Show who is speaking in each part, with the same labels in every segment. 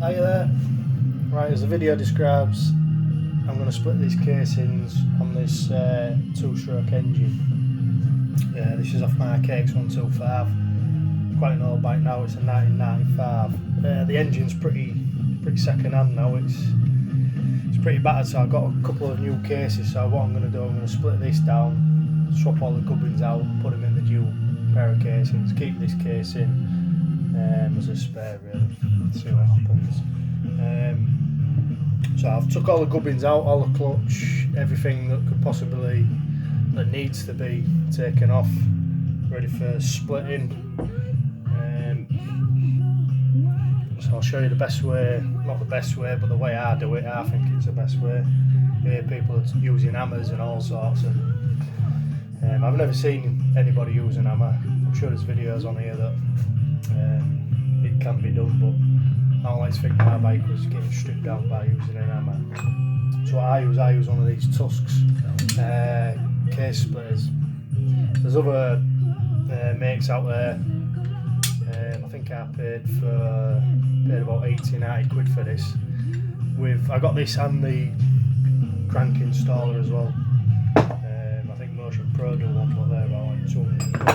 Speaker 1: Hi there. Right, as the video describes, I'm going to split these casings on this 2-stroke engine. This is off my crankcase. It's quite an old bike now, it's a 1995. The engine's pretty second hand now, it's pretty battered, so I've got a couple of new cases. So what I'm going to do, I'm going to split this down, swap all the gubbins out, put them in the new pair of casings, keep this casing as a spare really, see what happens. So I've took all the gubbins out, all the clutch, everything that needs to be taken off, ready for splitting. So I'll show you the best way, not the best way, but the way I do it. I think it's the best way. You hear people using hammers and all sorts, and I've never seen anybody use an hammer. I'm sure there's videos on here that it can be done, but I don't like to think my bike was getting stripped down by using an hammer. So what I use one of these Tusks case splitters. There's other makes out there. I think I paid about 80-90 quid for this. I got this and the crank installer as well. I think Motion Pro do one, but they're about like 200 quid.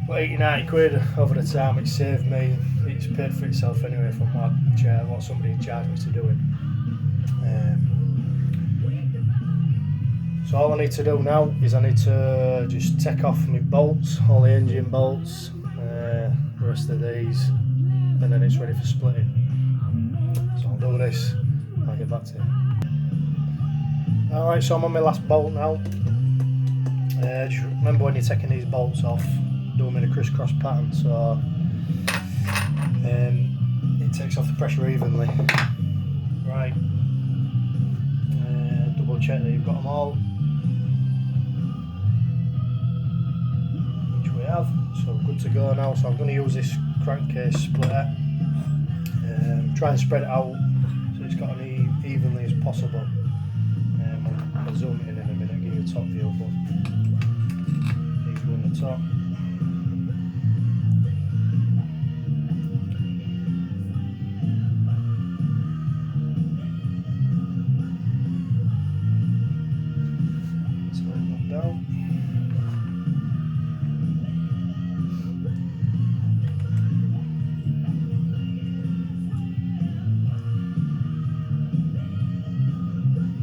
Speaker 1: But 80-90 quid over the time, it saved me. It's paid for itself anyway from what somebody charged me to do it. So all I need to do now is I need to just take off my bolts, all the engine bolts, the rest of these, and then it's ready for splitting. So I'll do this and I'll get back to you. Alright, so I'm on my last bolt now. Just remember when you're taking these bolts off, do them in a crisscross pattern so it takes off the pressure evenly. Right, double check that you've got them all, which we have, so we're good to go now. So I'm going to use this crankcase splitter, try and spread it out so it's got as evenly as possible. I'll zoom it in a minute, give you a top view, but these go in the top. Down.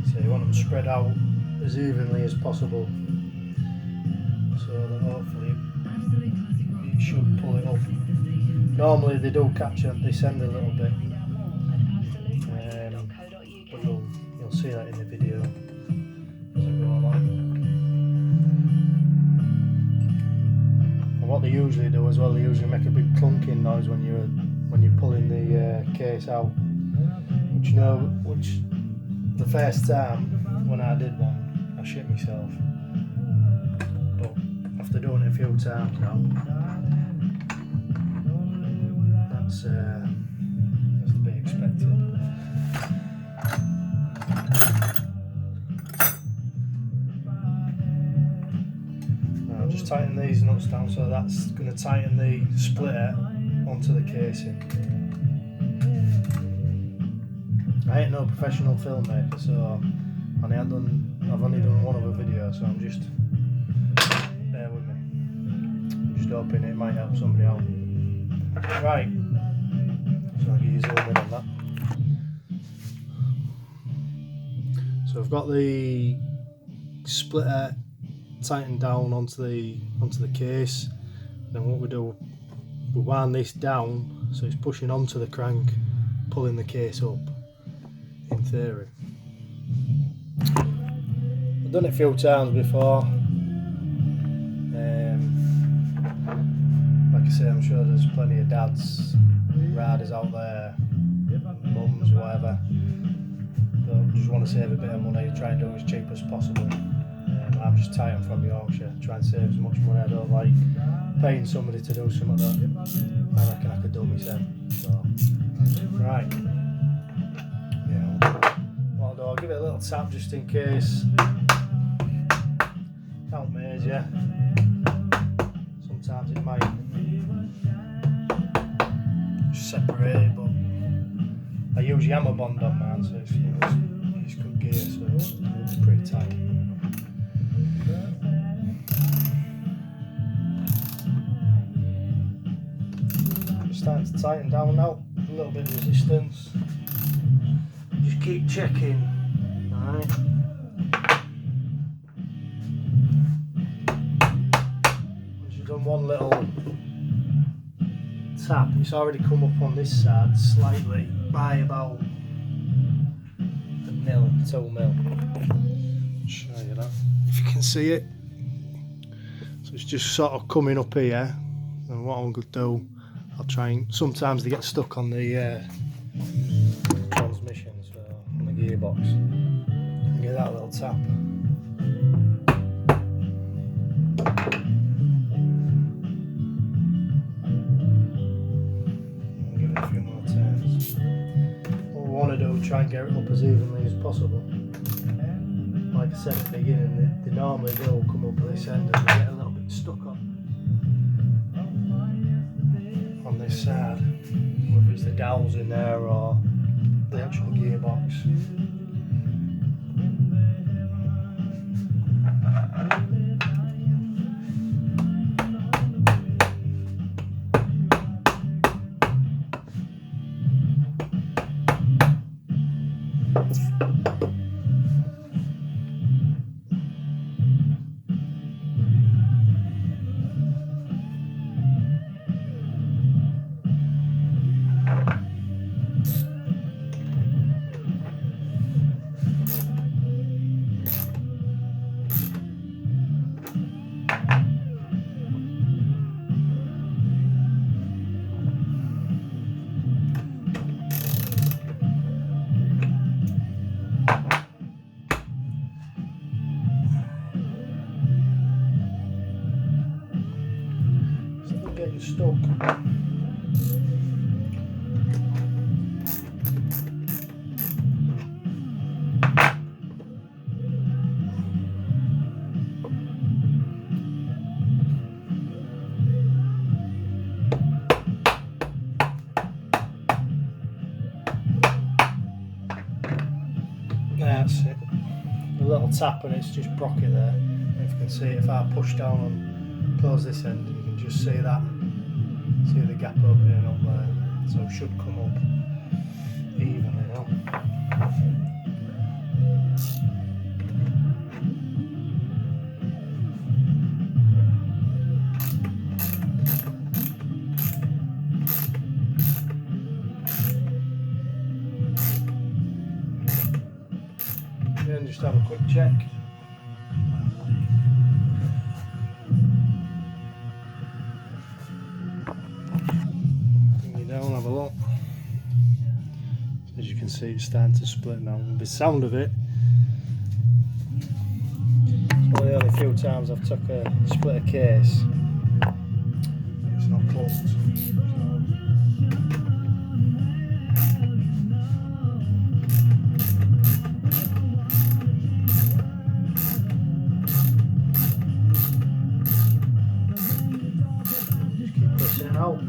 Speaker 1: So you want them spread out as evenly as possible, so that hopefully it should pull it up. Normally they do catch and descend a little bit, but you'll see that in the video as I go along. And what they usually do as well, they usually make a big clunking noise when you're pulling the case out. Which the first time when I did one, I shit myself. But after doing it a few times now, that's to be expected. Now just tighten these nuts down, so that's going to tighten the splitter onto the casing. I ain't no professional filmmaker, so I've only done one other video, so I'm just, bear with me. I'm just hoping it might help somebody out. Right, so I'll give you a zoom in on that. So I've got the splitter tightened down onto the case. Then what we do, we wind this down so it's pushing onto the crank, pulling the case up. In theory, I've done it a few times before. Like I say, I'm sure there's plenty of dads, riders out there, mums, whatever, that just want to save a bit of money, try and do it as cheap as possible. I'm just tight from Yorkshire, try and save as much money. I don't like paying somebody to do something that I reckon I could do myself. So, right. I'll give it a little tap just in case. Can't major. Sometimes it might separate, but I use Yammer Bond on mine, so it's good gear, so it's pretty tight. It's starting to tighten down now, a little bit of resistance. Just keep checking, alright. Once you've done one little tap, it's already come up on this side slightly by about a mil, 2 mil. I'll show you that if you can see it. So it's just sort of coming up here, and what I'm going to do, I'll try and, sometimes they get stuck on the transmission, so on the gearbox, and get that little tap. Try and get it up as evenly as possible. Like I said at the beginning, they normally will come up this end and they get a little bit stuck on this side, whether it's the dowels in there or the actual gearbox. Getting stuck. That's it. A little tap and it's just brocket there. And if you can see it, if I push down and close this end, you can just see that. See the gap opening up there. So it should come up evenly now. Then just have a quick check. Bring it down, have a look. As you can see, it's starting to split now. And the sound of it, it's one of the only few times I've took a split a case. It's not closed. Out.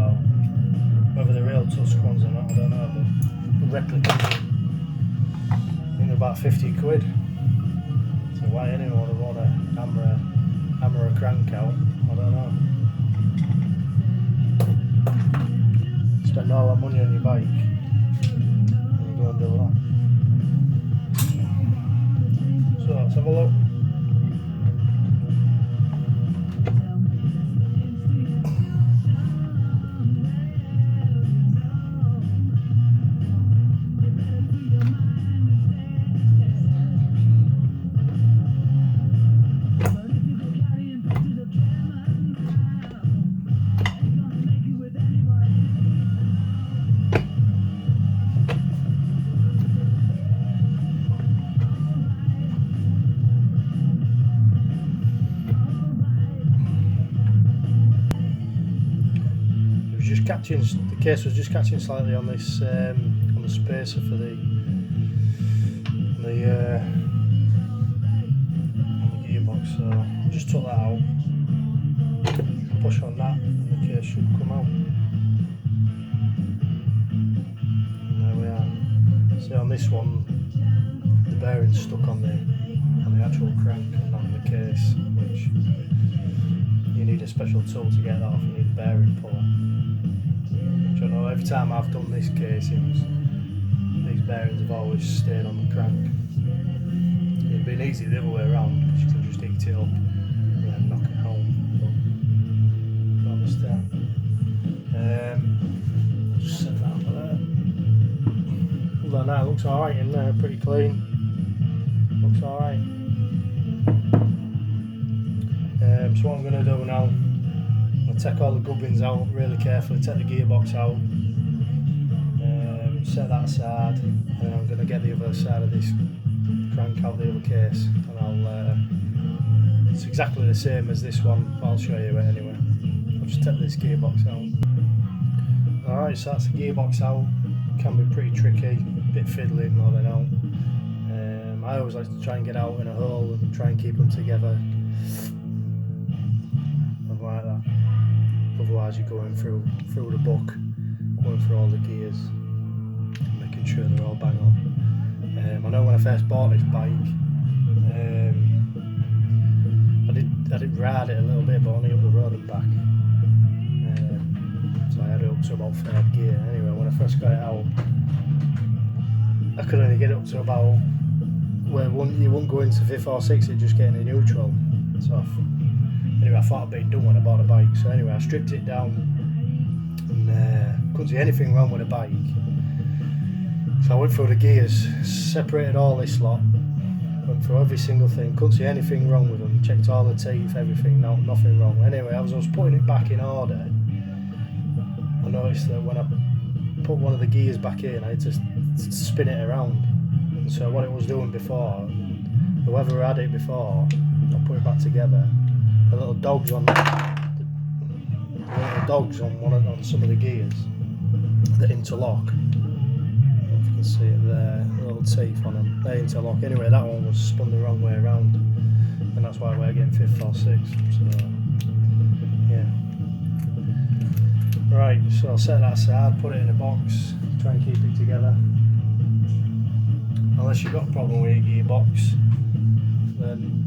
Speaker 1: about. Whether they're real Tusk ones or not, I don't know, but replicas, I think they're about 50 quid. So why anyone would want to hammer a crank out, I don't know. Spend all that money on your bike and you go and do that. So let's have a look. The case was just catching slightly on this on the spacer for the gearbox, so I just took that out, push on that, and the case should come out. And there we are. See, on this one, the bearing's stuck on the actual crank and not on the case, which you need a special tool to get that off. You need a bearing puller. I know every time I've done this casing, these bearings have always stayed on the crank. It'd been easy the other way around because you can just heat it up and then knock it home. But not this time. Just set that over there. Other than that, it looks alright in there, pretty clean. Looks alright. So what I'm going to do now, I'll take all the gubbins out really carefully, take the gearbox out, set that aside, and then I'm going to get the other side of this crank out the other case, and it's exactly the same as this one, but I'll show you it anyway. I'll just take this gearbox out. Alright, so that's the gearbox out. Can be pretty tricky, a bit fiddly more than out. I always like to try and get out in a hole and try and keep them together. Like that. Otherwise you're going through the book, going through all the gears, making sure they're all bang on. I know when I first bought this bike, I did ride it a little bit, but only up the road and back. So I had it up to about 3rd gear. Anyway, when I first got it out, I could only get it up to about where you wouldn't go into 5th or 6th, you'd just get in a neutral. So anyway, I thought I'd been done when I bought a bike, so anyway I stripped it down and couldn't see anything wrong with the bike. So I went through the gears, separated all this lot, went through every single thing, couldn't see anything wrong with them, checked all the teeth, everything, nothing wrong. Anyway, as I was putting it back in order, I noticed that when I put one of the gears back in, I had to spin it around. And so what it was doing before, whoever had it before, I put it back together, the little dogs on some of the gears that interlock. I don't know if you can see it there, the little teeth on them, they interlock. Anyway, that one was spun the wrong way around, and that's why we're getting 5th or 6th. So yeah. Right, so I'll set that aside, put it in a box, try and keep it together. Unless you've got a problem with your gearbox, then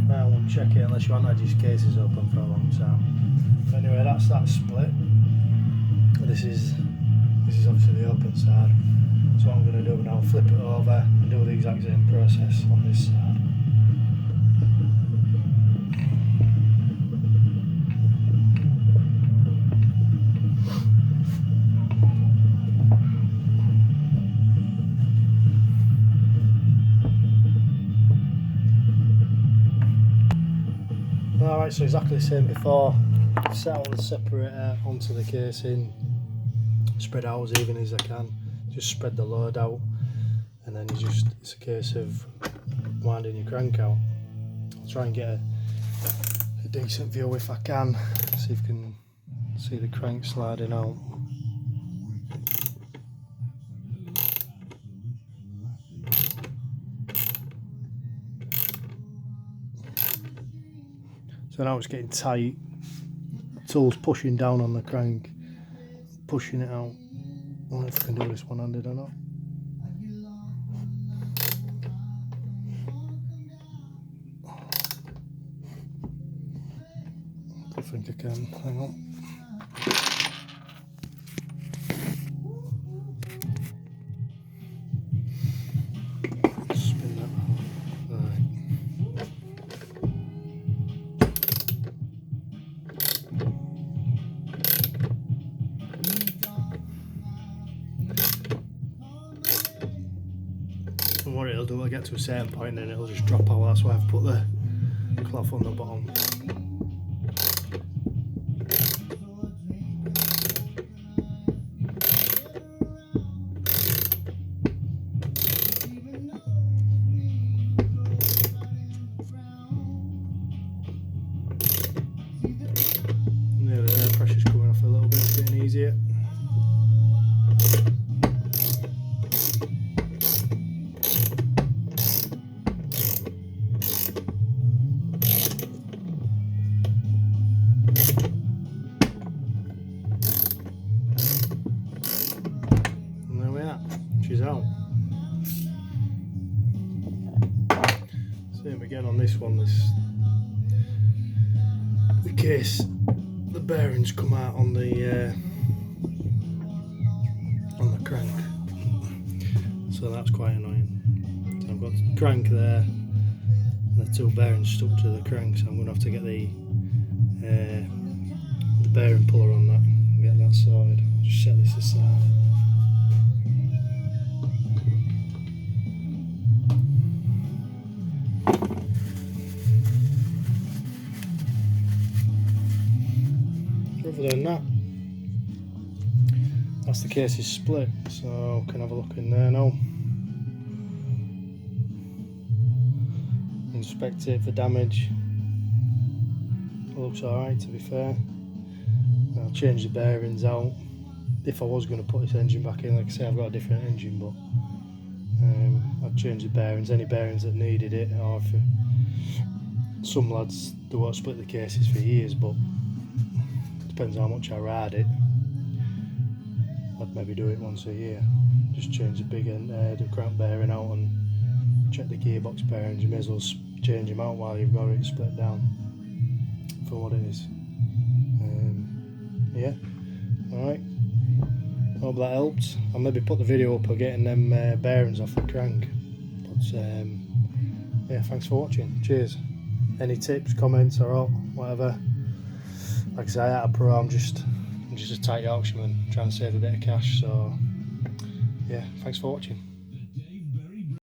Speaker 1: I won't check it unless you haven't had your cases open for a long time. But anyway, that's that split. This is obviously the open side. So what I'm going to do now, flip it over and do the exact same process on this side. Alright, so exactly the same before. Set all the separator onto the casing, spread out as even as I can, just spread the load out, and then it's a case of winding your crank out. I'll try and get a decent view if I can, see if you can see the crank sliding out. So now it's getting tight, tool's pushing down on the crank, pushing it out. I don't know if I can do this one-handed or not. I think I can. Hang on. Spin that around. Right. And what it'll do, I'll get to a certain point and it'll just drop out. That's why I've put the cloth on the bottom. Nearly there, pressure's coming off a little bit, it's getting easier. And there we are, she's out. Same again on this one, the case, the bearings come out on the crank, so that's quite annoying. So I've got the crank there and the two bearings stuck to the crank, so I'm going to have to get the bearing puller on that and get that sorted. I'll just set this aside. Other than that, that's the case is split, so can have a look in there now. Inspect it for damage. It looks alright, to be fair. I'll change the bearings out. If I was going to put this engine back in, like I say, I've got a different engine, but I'd change the bearings, any bearings that needed it, or if some lads, they won't split the cases for years, but depends how much I ride it. I'd maybe do it once a year. Just change the big end, the crank bearing out and check the gearbox bearings. You may as well change them out while you've got it split down for what it is. Yeah, alright. Hope that helped. I'll maybe put the video up of getting them bearings off the crank. But yeah, thanks for watching. Cheers. Any tips, comments or whatever. Like I say, at a pro, I'm just a tight Yorkshireman trying to save a bit of cash, so yeah, thanks for watching.